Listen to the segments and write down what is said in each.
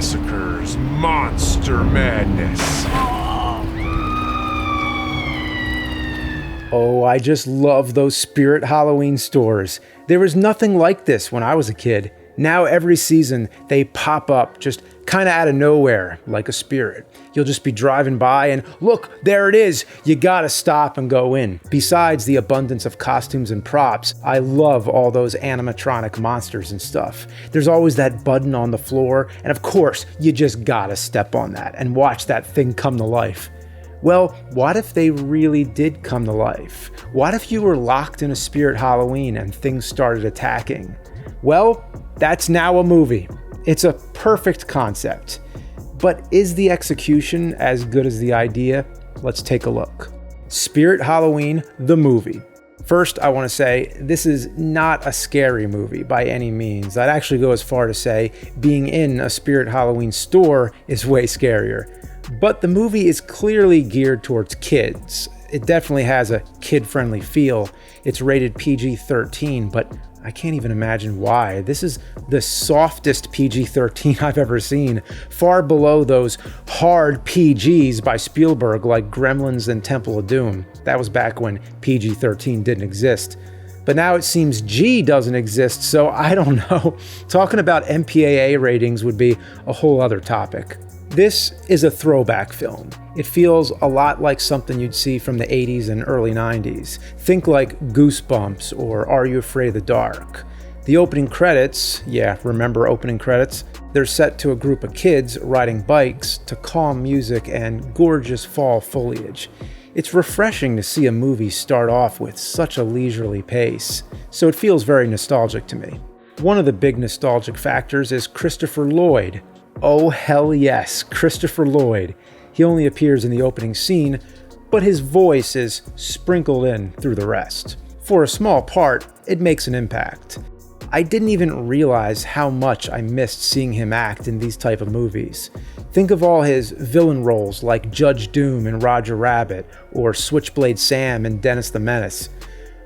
Cinemassacre's Monster Madness. Oh, I just love those Spirit Halloween stores. There was nothing like this when I was a kid. Now every season they pop up just kind of out of nowhere like a spirit. You'll just be driving by and look, there it is. You gotta stop and go in. Besides the abundance of costumes and props, I love all those animatronic monsters and stuff. There's always that button on the floor, and of course, you just gotta step on that and watch that thing come to life. Well, what if they really did come to life? What if you were locked in a Spirit Halloween and things started attacking? Well, that's now a movie. It's a perfect concept. But is the execution as good as the idea? Let's take a look. Spirit Halloween, the movie. First, I want to say this is not a scary movie by any means. I'd actually go as far to say being in a Spirit Halloween store is way scarier. But the movie is clearly geared towards kids. It definitely has a kid-friendly feel. It's rated PG-13, but I can't even imagine why. This is the softest PG-13 I've ever seen, far below those hard PGs by Spielberg like Gremlins and Temple of Doom. That was back when PG-13 didn't exist. But now it seems G doesn't exist, so I don't know. Talking about MPAA ratings would be a whole other topic. This is a throwback film. It feels a lot like something you'd see from the 80s and early 90s. Think like Goosebumps or Are You Afraid of the Dark? The opening credits, yeah, remember opening credits? They're set to a group of kids riding bikes to calm music and gorgeous fall foliage. It's refreshing to see a movie start off with such a leisurely pace, so it feels very nostalgic to me. One of the big nostalgic factors is Christopher Lloyd. Oh hell yes, Christopher Lloyd. He only appears in the opening scene, but his voice is sprinkled in through the rest. For a small part, it makes an impact. I didn't even realize how much I missed seeing him act in these type of movies. Think of all his villain roles like Judge Doom in Roger Rabbit or Switchblade Sam in Dennis the Menace.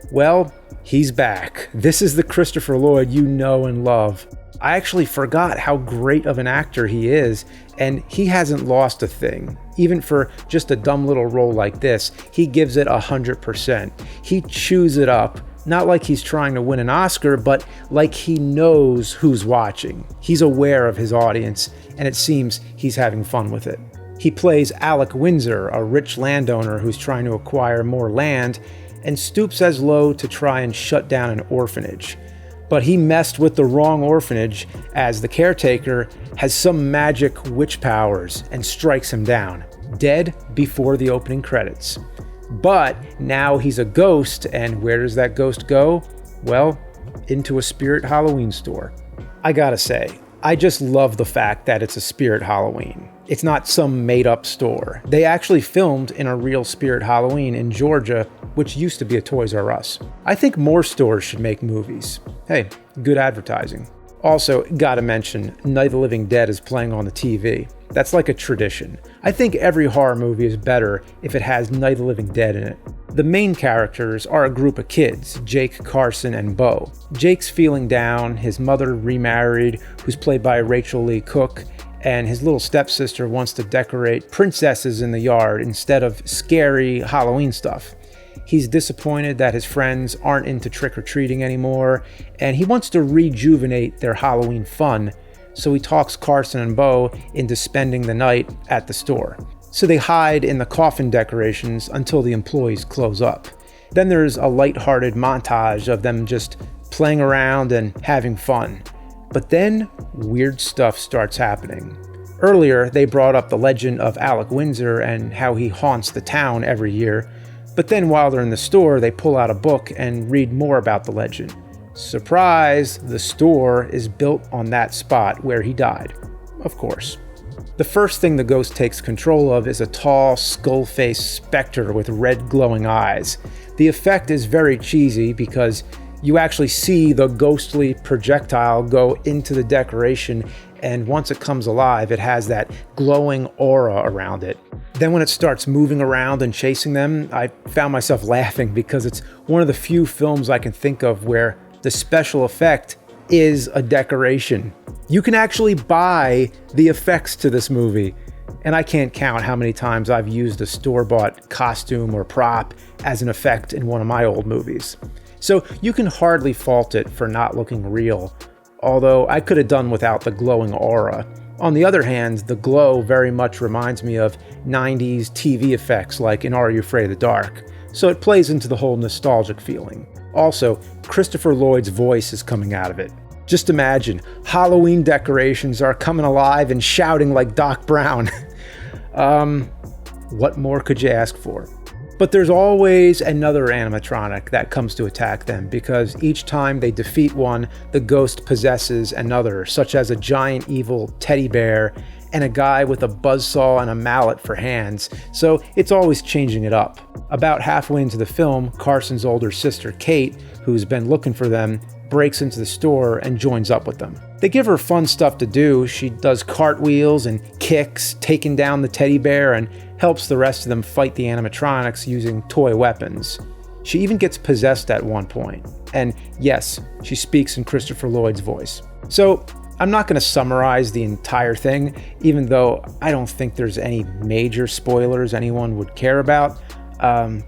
Well, he's back. This is the Christopher Lloyd you know and love. I actually forgot how great of an actor he is, and he hasn't lost a thing. Even for just a dumb little role like this, he gives it 100%. He chews it up, not like he's trying to win an Oscar, but like he knows who's watching. He's aware of his audience, and it seems he's having fun with it. He plays Alec Windsor, a rich landowner who's trying to acquire more land, and stoops as low to try and shut down an orphanage. But he messed with the wrong orphanage, as the caretaker has some magic witch powers and strikes him down, dead before the opening credits. But now he's a ghost, and where does that ghost go? Well, into a Spirit Halloween store. I gotta say, I just love the fact that it's a Spirit Halloween. It's not some made-up store. They actually filmed in a real Spirit Halloween in Georgia, which used to be a Toys R Us. I think more stores should make movies. Hey, good advertising. Also, gotta mention, Night of the Living Dead is playing on the TV. That's like a tradition. I think every horror movie is better if it has Night of the Living Dead in it. The main characters are a group of kids, Jake, Carson, and Bo. Jake's feeling down, his mother remarried, who's played by Rachel Lee Cook, and his little stepsister wants to decorate princesses in the yard instead of scary Halloween stuff. He's disappointed that his friends aren't into trick-or-treating anymore, and he wants to rejuvenate their Halloween fun, so he talks Carson and Bo into spending the night at the store. So they hide in the coffin decorations until the employees close up. Then there's a lighthearted montage of them just playing around and having fun. But then, weird stuff starts happening. Earlier, they brought up the legend of Alec Windsor and how he haunts the town every year, but then while they're in the store, they pull out a book and read more about the legend. Surprise! The store is built on that spot where he died. Of course. The first thing the ghost takes control of is a tall, skull-faced specter with red glowing eyes. The effect is very cheesy because you actually see the ghostly projectile go into the decoration, and once it comes alive, it has that glowing aura around it. Then when it starts moving around and chasing them, I found myself laughing because it's one of the few films I can think of where the special effect is a decoration. You can actually buy the effects to this movie. And I can't count how many times I've used a store-bought costume or prop as an effect in one of my old movies. So you can hardly fault it for not looking real, although I could have done without the glowing aura. On the other hand, the glow very much reminds me of 90s TV effects like in Are You Afraid of the Dark, so it plays into the whole nostalgic feeling. Also, Christopher Lloyd's voice is coming out of it. Just imagine, Halloween decorations are coming alive and shouting like Doc Brown. What more could you ask for? But there's always another animatronic that comes to attack them, because each time they defeat one, the ghost possesses another, such as a giant evil teddy bear and a guy with a buzzsaw and a mallet for hands, so it's always changing it up. About halfway into the film, Carson's older sister Kate, who's been looking for them, breaks into the store and joins up with them. They give her fun stuff to do. She does cartwheels and kicks, taking down the teddy bear, and helps the rest of them fight the animatronics using toy weapons. She even gets possessed at one point. And yes, she speaks in Christopher Lloyd's voice. So I'm not going to summarize the entire thing, even though I don't think there's any major spoilers anyone would care about.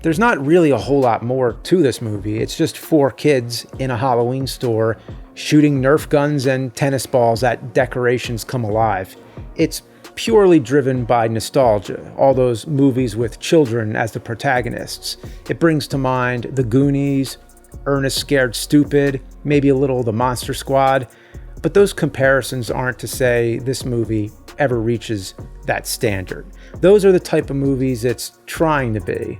There's not really a whole lot more to this movie. It's just 4 kids in a Halloween store shooting Nerf guns and tennis balls at decorations come alive. It's purely driven by nostalgia, all those movies with children as the protagonists. It brings to mind The Goonies, Ernest Scared Stupid, maybe a little The Monster Squad, but those comparisons aren't to say this movie ever reaches that standard. Those are the type of movies it's trying to be.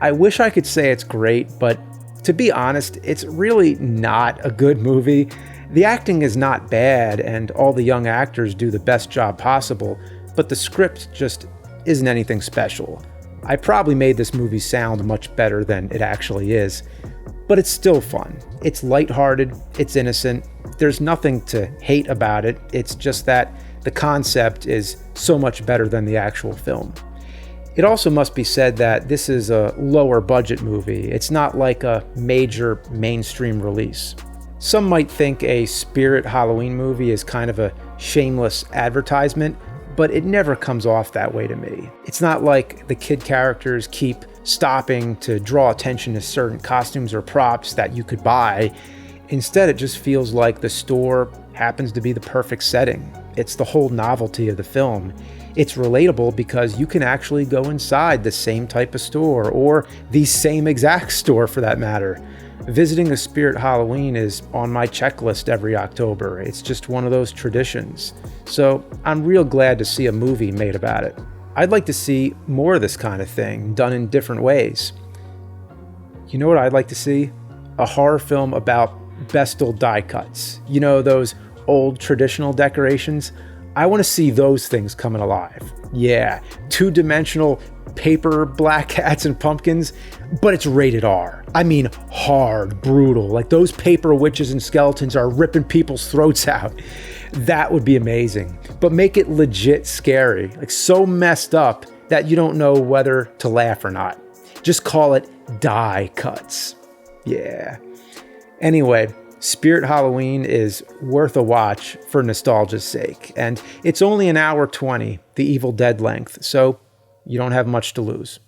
I wish I could say it's great, but to be honest, it's really not a good movie. The acting is not bad, and all the young actors do the best job possible, but the script just isn't anything special. I probably made this movie sound much better than it actually is, but it's still fun. It's lighthearted, it's innocent, there's nothing to hate about it, it's just that the concept is so much better than the actual film. It also must be said that this is a lower budget movie. It's not like a major mainstream release. Some might think a Spirit Halloween movie is kind of a shameless advertisement, but it never comes off that way to me. It's not like the kid characters keep stopping to draw attention to certain costumes or props that you could buy. Instead, it just feels like the store happens to be the perfect setting. It's the whole novelty of the film. It's relatable because you can actually go inside the same type of store, or the same exact store for that matter. Visiting a Spirit Halloween is on my checklist every October. It's just one of those traditions. So I'm real glad to see a movie made about it. I'd like to see more of this kind of thing done in different ways. You know what I'd like to see? A horror film about Bestel die cuts. You know, those old traditional decorations? I want to see those things coming alive. Yeah, 2-dimensional paper black cats and pumpkins, but it's rated R. I mean, hard, brutal. Like those paper witches and skeletons are ripping people's throats out. That would be amazing. But make it legit scary, like so messed up that you don't know whether to laugh or not. Just call it die cuts. Yeah. Anyway, Spirit Halloween is worth a watch for nostalgia's sake, and it's only an hour 20, the Evil Dead length, so you don't have much to lose.